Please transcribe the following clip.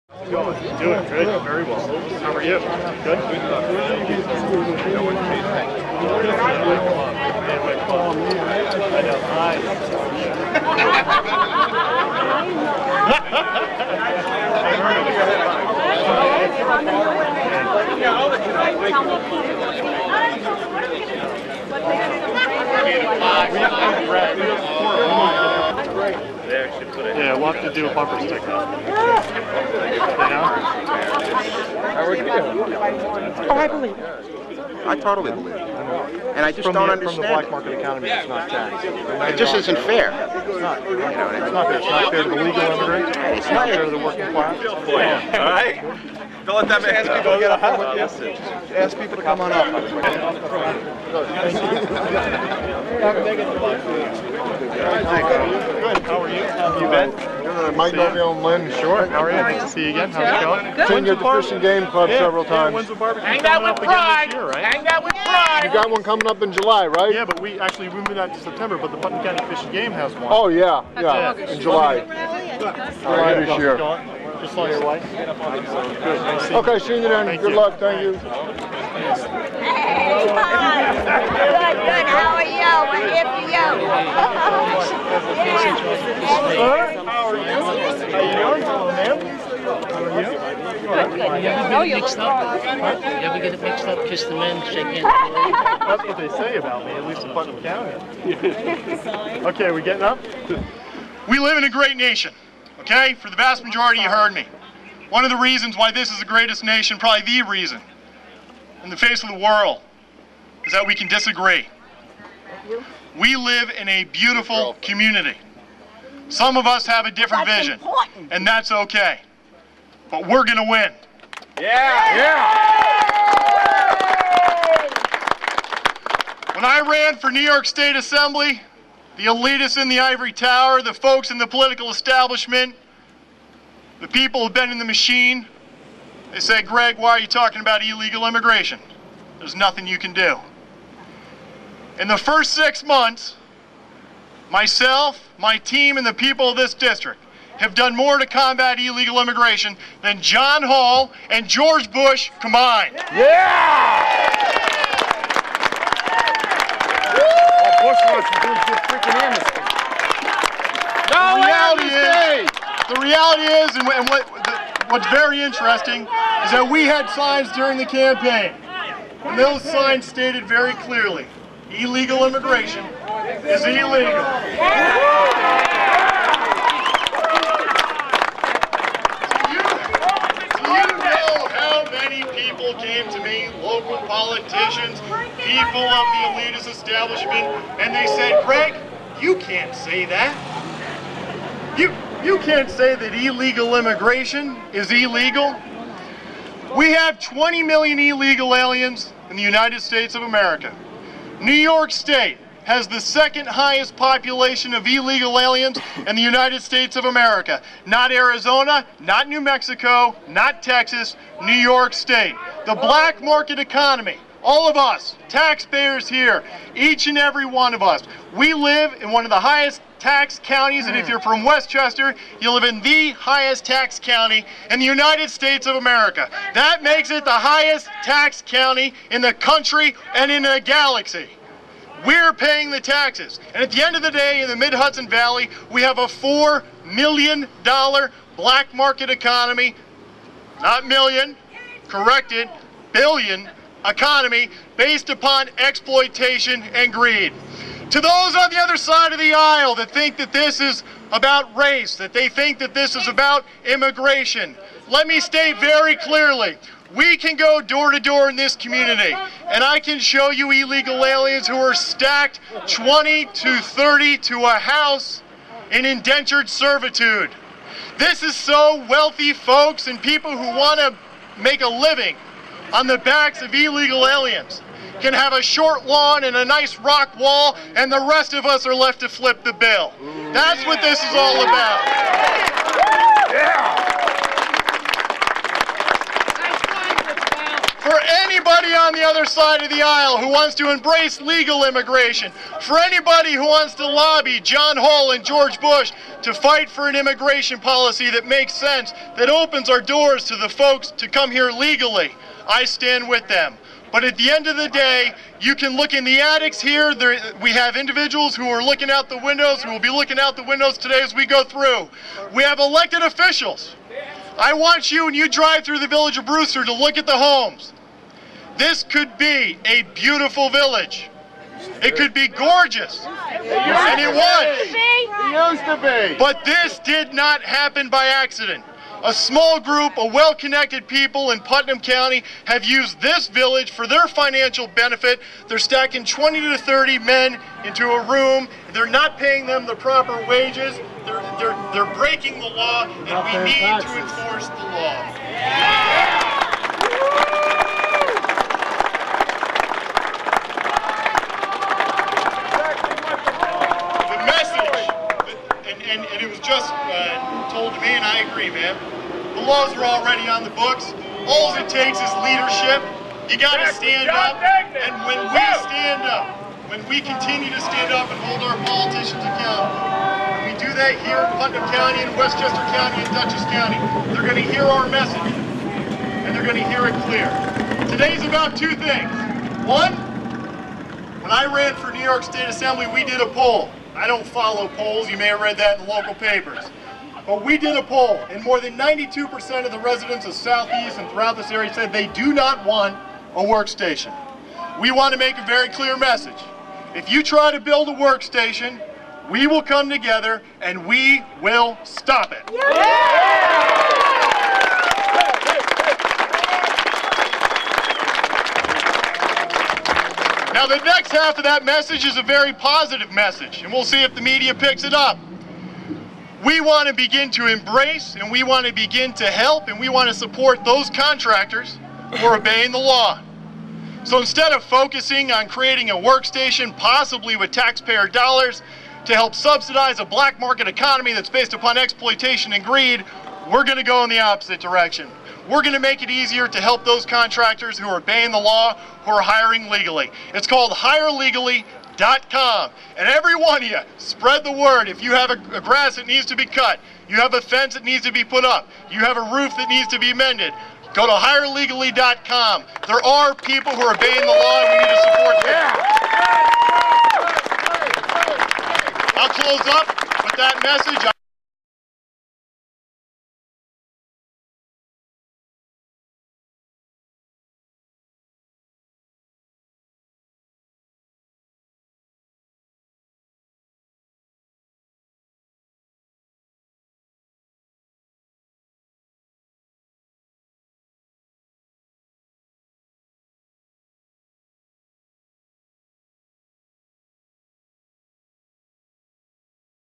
Doing good, very well. How are you? Good? Yeah, we'll have to do a bumper sticker. You know? How are you? Oh, I believe it. I totally believe it. And I just don't understand. From the black market economy, it's not taxed. It just isn't fair. It's not. It's not fair. It's not fair to the legal immigrants. It's not fair to the working class. All right? Don't let that man ask people to get up. Ask people to come on up. Good. How are you? How have you been? Mike Garfield and Lynn. Sure. How are you? Nice to see you again. How's it going? Seen you at the Fishing Game Club several times. When's the barbecue coming up again this year, right? Hang out with pride! You got one coming up in July, right? Yeah, but we moved that to September, but the Putnam County Fishing Game has one. Oh, yeah, in July. July this year. Just saw your wife. Good. Nice seeing you. Okay, see you then. Good luck. Thank you. Hey, hi. Good. How are you? We're here for you. How are you? How you doing? Hello, ma'am. How are you? You ever get it mixed up? Kiss the men, shake hands. That's what they say about me, at least in Putnam County. Okay, we getting up? We live in a great nation, okay? For the vast majority, you heard me. One of the reasons why this is the greatest nation, probably the reason, in the face of the world, is that we can disagree. We live in a beautiful community. Some of us have a different vision, and that's okay. But we're gonna win. When I ran for New York State Assembly, the elitists in the ivory tower, the folks in the political establishment, the people who've been in the machine, they say, Greg, why are you talking about illegal immigration? There's nothing you can do. In the first 6 months, myself, my team, and the people of this district have done more to combat illegal immigration than John Hall and George Bush combined. Bush wants to do this freaking amnesty. The reality is, and what's very interesting, is that we had signs during the campaign, and those signs stated very clearly, illegal immigration is illegal. Do you know how many people came to me, local politicians, people of the elitist establishment, and they said, Greg, you can't say that. You can't say that illegal immigration is illegal. We have 20 million illegal aliens in the United States of America. New York State has the second highest population of illegal aliens in the United States of America. Not Arizona, not New Mexico, not Texas, New York State. The black market economy, all of us, taxpayers here, each and every one of us, we live in one of the highest tax counties, and if you're from Westchester, you live in the highest tax county in the United States of America. That makes it the highest tax county in the country and in the galaxy. We're paying the taxes. And at the end of the day, in the Mid-Hudson Valley, we have a $4 million black market economy, not million, corrected, billion economy based upon exploitation and greed. To those on the other side of the aisle that think that this is about race, that they think that this is about immigration, let me state very clearly, we can go door to door in this community, and I can show you illegal aliens who are stacked 20 to 30 to a house in indentured servitude. This is so wealthy folks and people who want to make a living on the backs of illegal aliens can have a short lawn and a nice rock wall, and the rest of us are left to flip the bill. That's what this is all about. For anybody anybody on the other side of the aisle who wants to embrace legal immigration, for anybody who wants to lobby John Hall and George Bush to fight for an immigration policy that makes sense, that opens our doors to the folks to come here legally, I stand with them. But at the end of the day, you can look in the attics here. We have individuals who are looking out the windows, who will be looking out the windows today as we go through. We have elected officials. I want you, when you drive through the village of Brewster, to look at the homes. This could be a beautiful village. It could be gorgeous. And it was. It used to be. But this did not happen by accident. A small group of well-connected people in Putnam County have used this village for their financial benefit. They're stacking 20 to 30 men into a room. They're not paying them the proper wages. They're breaking the law, and we need to enforce the law. The message, and it was just told to me, and I agree, man. The laws are already on the books. All it takes is leadership. You got to stand up, and when we stand up, when we continue to stand up and hold our politicians accountable, when we do that here in Putnam County, and Westchester County, and Dutchess County, they're going to hear our message, and they're going to hear it clear. Today's about two things. One, when I ran for New York State Assembly, we did a poll. I don't follow polls. You may have read that in the local papers. But we did a poll, and more than 92% of the residents of Southeast and throughout this area said they do not want a workstation. We want to make a very clear message. If you try to build a workstation, we will come together and we will stop it. Now the next half of that message is a very positive message, and we'll see if the media picks it up. We want to begin to embrace, and we want to begin to help, and we want to support those contractors who are obeying the law. So instead of focusing on creating a workstation, possibly with taxpayer dollars, to help subsidize a black market economy that's based upon exploitation and greed, we're going to go in the opposite direction. We're going to make it easier to help those contractors who are obeying the law, who are hiring legally. It's called HireLegally.com. And every one of you, spread the word. If you have a grass that needs to be cut, you have a fence that needs to be put up, you have a roof that needs to be mended, go to HireLegally.com. There are people who are obeying the law, and we need to support them. I'll close up with that message.